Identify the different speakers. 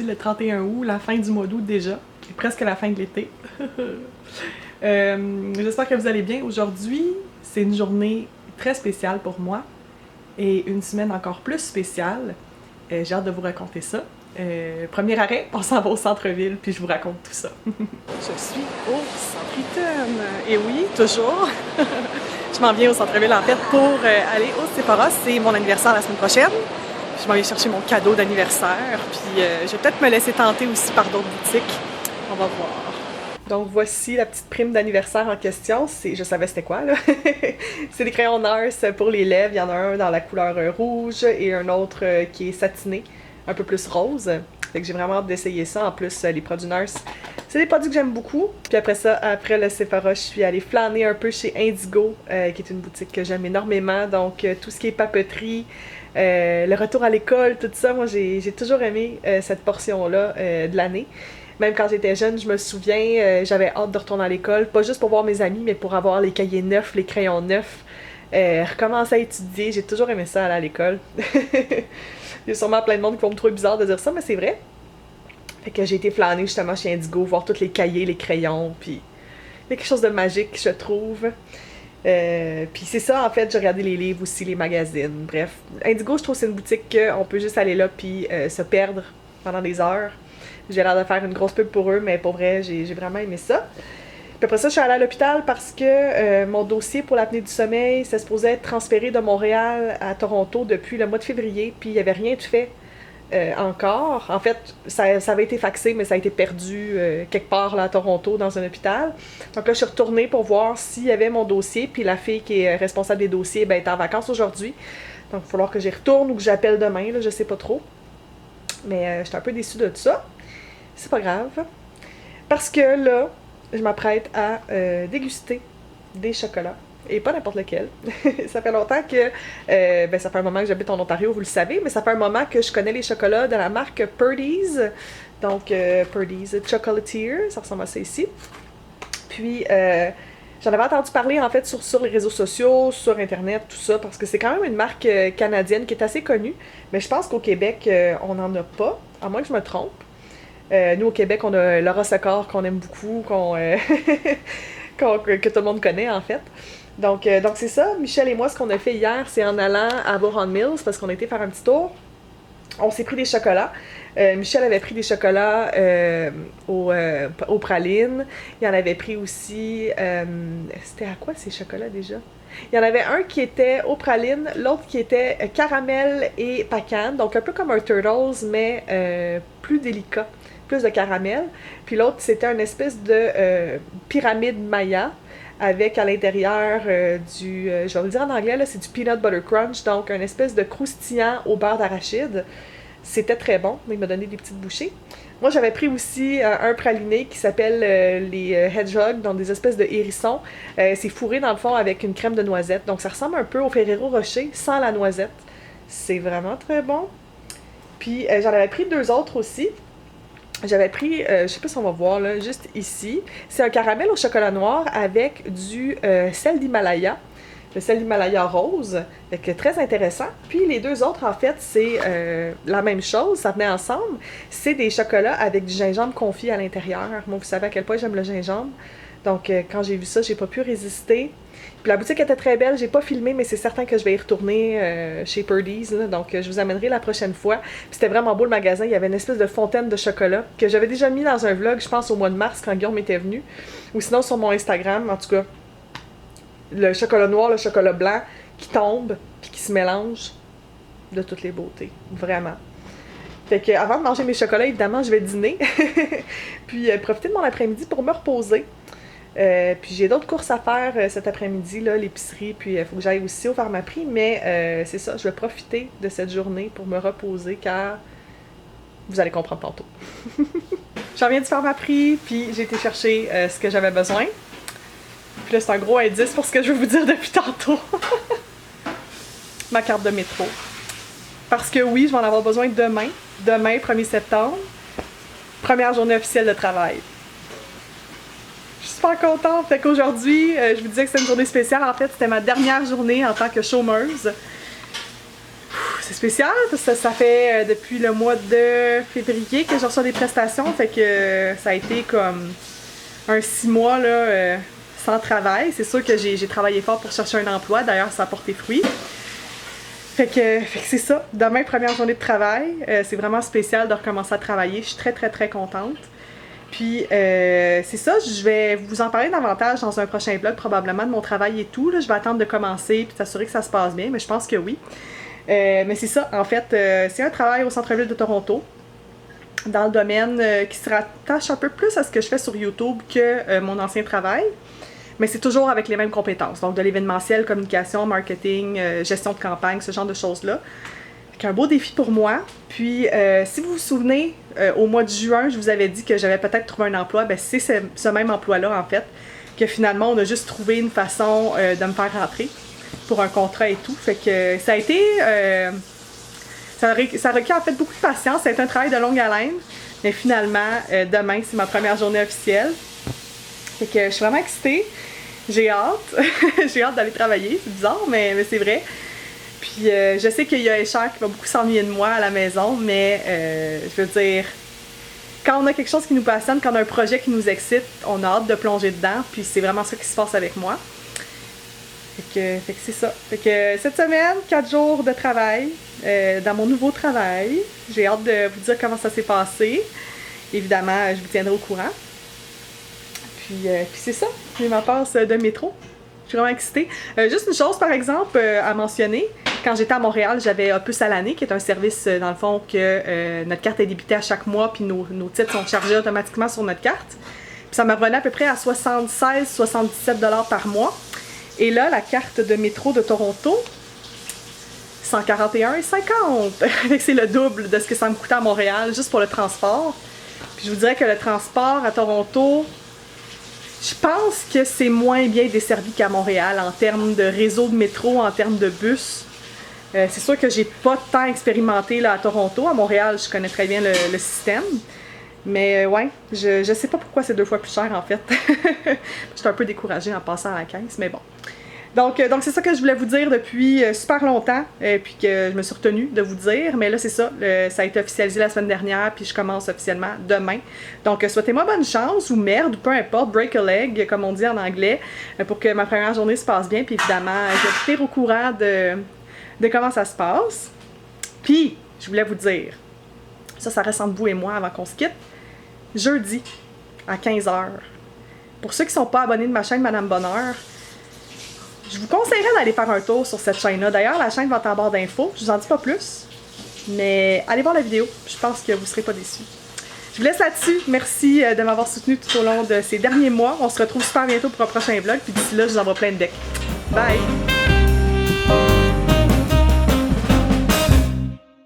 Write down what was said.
Speaker 1: le 31 août, la fin du mois d'août déjà, et presque la fin de l'été. J'espère que vous allez bien. Aujourd'hui, c'est une journée très spéciale pour moi et une semaine encore plus spéciale. J'ai hâte de vous raconter ça. Premier arrêt, on s'en va au centre-ville, puis je vous raconte tout ça. Je suis au Centre-Eaton. Et oui, toujours. Je m'en viens au centre-ville en fait pour aller au Sephora. C'est mon anniversaire la semaine prochaine. Je m'en viens chercher mon cadeau d'anniversaire. Puis je vais peut-être me laisser tenter aussi par d'autres boutiques. On va voir. Donc voici la petite prime d'anniversaire en question. Je savais c'était quoi là. C'est des crayons NARS pour les lèvres. Il y en a un dans la couleur rouge et un autre qui est satiné, un peu plus rose. Fait que j'ai vraiment hâte d'essayer ça. En plus, les produits NARS, c'est des produits que j'aime beaucoup. Puis après ça, après le Sephora, je suis allée flâner un peu chez Indigo, qui est une boutique que j'aime énormément. Donc tout ce qui est papeterie, le retour à l'école, tout ça, moi j'ai toujours aimé cette portion-là de l'année. Même quand j'étais jeune, je me souviens, j'avais hâte de retourner à l'école, pas juste pour voir mes amis, mais pour avoir les cahiers neufs, les crayons neufs, recommencer à étudier. J'ai toujours aimé ça aller à l'école. Il y a sûrement plein de monde qui vont me trouver bizarre de dire ça, mais c'est vrai. Fait que j'ai été flâner justement chez Indigo, voir tous les cahiers, les crayons, puis il y a quelque chose de magique, je trouve. Puis c'est ça, en fait, j'ai regardé les livres aussi, les magazines, bref. Indigo, je trouve que c'est une boutique qu'on peut juste aller là puis se perdre pendant des heures. J'ai l'air de faire une grosse pub pour eux, mais pour vrai, j'ai vraiment aimé ça. Puis après ça, je suis allée à l'hôpital parce que mon dossier pour l'apnée du sommeil, ça se supposait être transféré de Montréal à Toronto depuis le mois de février, puis il n'y avait rien de fait encore. En fait, ça avait été faxé, mais ça a été perdu quelque part là, à Toronto, dans un hôpital. Donc là, je suis retournée pour voir s'il y avait mon dossier, puis la fille qui est responsable des dossiers ben, est en vacances aujourd'hui. Donc il va falloir que j'y retourne ou que j'appelle demain, là, je sais pas trop. Mais j'étais un peu déçue de tout ça. C'est pas grave. Parce que là, je m'apprête à déguster des chocolats. Et pas n'importe lequel. Ça fait longtemps que... ben ça fait un moment que j'habite en Ontario, vous le savez, mais ça fait un moment que je connais les chocolats de la marque Purdy's. Donc, Purdy's Chocolatier, ça ressemble à ça ici. Puis, j'en avais entendu parler en fait sur les réseaux sociaux, sur Internet, tout ça, parce que c'est quand même une marque canadienne qui est assez connue. Mais je pense qu'au Québec, on n'en a pas, à moins que je me trompe. Nous, au Québec, on a Laura Secor qu'on aime beaucoup, que tout le monde connaît, en fait. Donc c'est ça. Michel et moi, ce qu'on a fait hier, c'est en allant à Vaughan Mills, parce qu'on a été faire un petit tour. On s'est pris des chocolats. Michel avait pris des chocolats aux pralines. Il en avait pris aussi... c'était à quoi ces chocolats déjà? Il y en avait un qui était aux pralines, l'autre qui était caramel et pacane. Donc un peu comme un Turtles, mais plus délicat. Plus de caramel. Puis l'autre, c'était une espèce de pyramide Maya avec à l'intérieur du, je vais le dire en anglais, là, c'est du peanut butter crunch, donc une espèce de croustillant au beurre d'arachide. C'était très bon, mais il m'a donné des petites bouchées. Moi, j'avais pris aussi un praliné qui s'appelle les Hedgehog, donc des espèces de hérissons. C'est fourré dans le fond avec une crème de noisette, donc ça ressemble un peu au Ferrero Rocher sans la noisette. C'est vraiment très bon. Puis j'en avais pris deux autres aussi. J'avais pris, je sais pas si on va voir là, juste ici. C'est un caramel au chocolat noir avec du sel d'Himalaya. Le sel d'Himalaya rose, donc très intéressant. Puis les deux autres, en fait, c'est la même chose, ça venait ensemble. C'est des chocolats avec du gingembre confit à l'intérieur. Moi, vous savez à quel point j'aime le gingembre. Donc, quand j'ai vu ça, j'ai pas pu résister. Puis la boutique était très belle, j'ai pas filmé, mais c'est certain que je vais y retourner chez Purdy's, là, donc je vous amènerai la prochaine fois. Puis c'était vraiment beau le magasin, il y avait une espèce de fontaine de chocolat que j'avais déjà mis dans un vlog, je pense au mois de mars quand Guillaume était venu, ou sinon sur mon Instagram, en tout cas. Le chocolat noir, le chocolat blanc qui tombe puis qui se mélange de toutes les beautés, vraiment. Fait que avant de manger mes chocolats, évidemment, je vais dîner, puis profiter de mon après-midi pour me reposer. Puis j'ai d'autres courses à faire cet après-midi, là, l'épicerie, puis il faut que j'aille aussi au Pharmaprix, mais c'est ça, je vais profiter de cette journée pour me reposer car vous allez comprendre tantôt. J'en viens du Pharmaprix, puis j'ai été chercher ce que j'avais besoin. Puis là, c'est un gros indice pour ce que je veux vous dire depuis tantôt. Ma carte de métro. Parce que oui, je vais en avoir besoin demain. Demain, 1er septembre. Première journée officielle de travail. Je suis super contente. Fait qu'aujourd'hui, je vous disais que c'était une journée spéciale. En fait, c'était ma dernière journée en tant que chômeuse. c'est spécial parce que ça fait depuis le mois de février que je reçois des prestations, fait que ça a été comme un 6 mois là, sans travail. C'est sûr que j'ai travaillé fort pour chercher un emploi, d'ailleurs ça a porté fruit. Fait que c'est ça, demain première journée de travail, c'est vraiment spécial de recommencer à travailler, je suis très contente. Puis c'est ça, je vais vous en parler davantage dans un prochain vlog probablement de mon travail et tout. Là, je vais attendre de commencer puis s'assurer que ça se passe bien, mais je pense que oui. Mais c'est ça, en fait, c'est un travail au centre-ville de Toronto, dans le domaine qui se rattache un peu plus à ce que je fais sur YouTube que mon ancien travail. Mais c'est toujours avec les mêmes compétences, donc de l'événementiel, communication, marketing, gestion de campagne, ce genre de choses-là. C'est un beau défi pour moi. Puis, si vous vous souvenez, au mois de juin, je vous avais dit que j'avais peut-être trouvé un emploi. Ben, c'est ce même emploi-là, en fait, que finalement, on a juste trouvé une façon de me faire rentrer pour un contrat et tout. Fait que ça a été... ça a requis en fait beaucoup de patience. Ça a été un travail de longue haleine. Mais finalement, demain, c'est ma première journée officielle. Fait que je suis vraiment excitée. J'ai hâte. J'ai hâte d'aller travailler. C'est bizarre, mais c'est vrai. Puis je sais qu'il y a Escher qui va beaucoup s'ennuyer de moi à la maison, mais je veux dire, quand on a quelque chose qui nous passionne, quand on a un projet qui nous excite, on a hâte de plonger dedans, puis c'est vraiment ça qui se passe avec moi. Fait que c'est ça. Fait que cette semaine, 4 jours de travail dans mon nouveau travail. J'ai hâte de vous dire comment ça s'est passé. Évidemment, je vous tiendrai au courant. Puis c'est ça, j'ai ma passe de métro. Je suis vraiment excitée. Juste une chose, par exemple, à mentionner. Quand j'étais à Montréal, j'avais Opus à l'année, qui est un service, dans le fond, que notre carte est débitée à chaque mois, puis nos titres sont chargés automatiquement sur notre carte. Puis ça me revenait à peu près à 76-77 $ par mois. Et là, la carte de métro de Toronto, 141,50 $. C'est le double de ce que ça me coûtait à Montréal, juste pour le transport. Puis je vous dirais que le transport à Toronto... Je pense que c'est moins bien desservi qu'à Montréal en termes de réseau de métro, en termes de bus. C'est sûr que j'ai pas tant expérimenté là, à Toronto. À Montréal, je connais très bien le système. Mais ouais, je sais pas pourquoi c'est 2 fois plus cher en fait. J'étais un peu découragée en passant à la caisse, mais bon. Donc c'est ça que je voulais vous dire depuis super longtemps, puis que je me suis retenue de vous dire. Mais là, c'est ça, ça a été officialisé la semaine dernière, puis je commence officiellement demain. Donc, souhaitez-moi bonne chance, ou merde, ou peu importe, break a leg, comme on dit en anglais, pour que ma première journée se passe bien. Puis évidemment, je vais vous tenir au courant de comment ça se passe. Puis, je voulais vous dire, ça reste entre vous et moi avant qu'on se quitte, jeudi, à 15 h. Pour ceux qui ne sont pas abonnés de ma chaîne Madame Bonheur, je vous conseillerais d'aller faire un tour sur cette chaîne-là. D'ailleurs, la chaîne va être en barre d'infos. Je vous en dis pas plus. Mais allez voir la vidéo. Je pense que vous ne serez pas déçus. Je vous laisse là-dessus. Merci de m'avoir soutenu tout au long de ces derniers mois. On se retrouve super bientôt pour un prochain vlog. Puis d'ici là, je vous envoie plein de decks. Bye!